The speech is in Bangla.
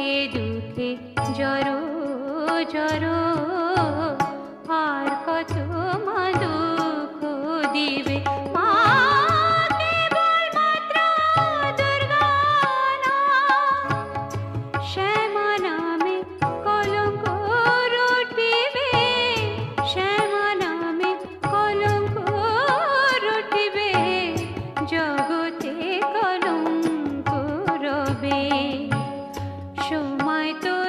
সুখে দুঃখে জড়ো জড়ো, আর কত মা দুঃখ দিবে। মা কেবল মাত্র দুর্গা না, শ্যামা নামে কলঙ্ক রটিবে, শ্যামা নামে কলঙ্ক রটিবে, জগতে কলঙ্ক রবে। সময় তো